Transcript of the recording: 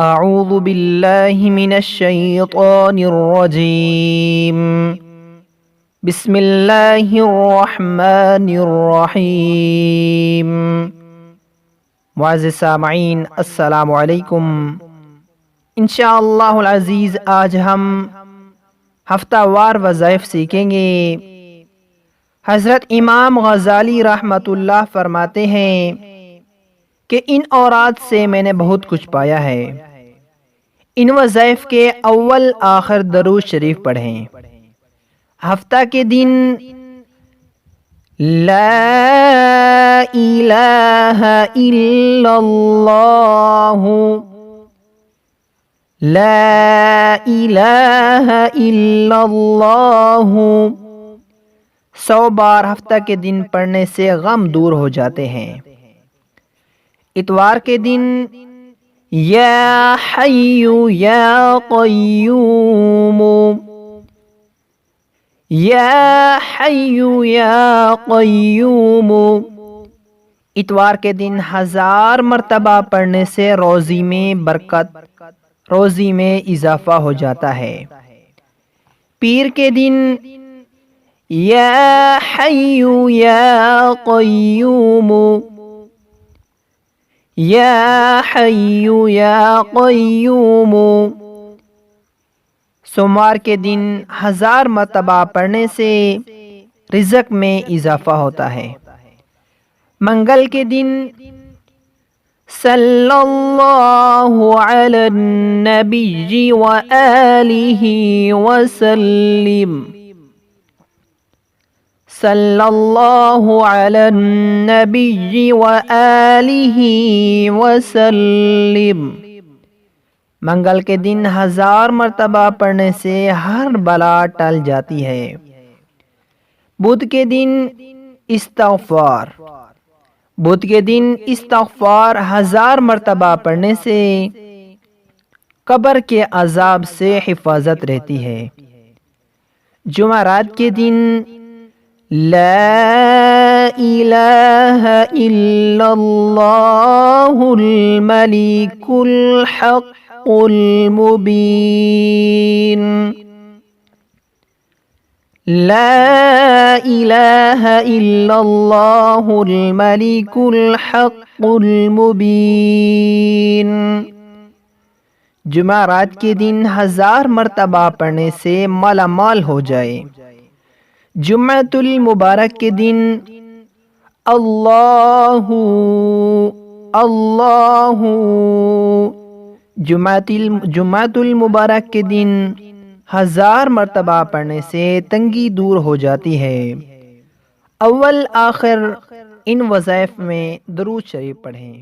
اعوذ باللہ من الشیطان الرجیم بسم اللہ الرحمن الرحیم۔ معزز سامعین، السلام علیکم۔ انشاءاللہ العزیز آج ہم ہفتہ وار وظائف سیکھیں گے۔ حضرت امام غزالی رحمۃ اللہ فرماتے ہیں کہ ان اوراد سے میں نے بہت کچھ پایا ہے۔ ان وظائف کے اول آخر درود شریف پڑھیں۔ ہفتہ کے دن لا الہ الا اللہ، لا الہ الا اللہ 100 بار ہفتہ کے دن پڑھنے سے غم دور ہو جاتے ہیں۔ اتوار کے دن یا حی یا قیوم، یا حی یا قیوم اتوار کے دن 1000 مرتبہ پڑھنے سے روزی میں برکت، روزی میں اضافہ ہو جاتا ہے۔ پیر کے دن یا حی یا قیوم، یا حی یا قیوم سوموار کے دن 1000 مرتبہ پڑھنے سے رزق میں اضافہ ہوتا ہے۔ منگل کے دن صلی اللہ علی النبی وآلہ وسلم، صلی اللہ علی النبی وآلہ وسلم منگل کے دن 1000 مرتبہ پڑھنے سے ہر بلا ٹل جاتی ہے۔ بدھ کے دن استغفار، بدھ کے دن استغفار 1000 مرتبہ پڑھنے سے قبر کے عذاب سے حفاظت رہتی ہے۔ جمعرات کے دن لا الہ الا اللہ الملک الحق المبین، لا الہ الا اللہ الملک الحق المبین جمعرات کے دن 1000 مرتبہ پڑھنے سے مالا مال ہو جائے۔ جمعۃ المبارک کے دن اللہ اللہ جمعۃ المبارک کے دن 1000 مرتبہ پڑھنے سے تنگی دور ہو جاتی ہے۔ اول آخر ان وظائف میں درود شریف پڑھیں۔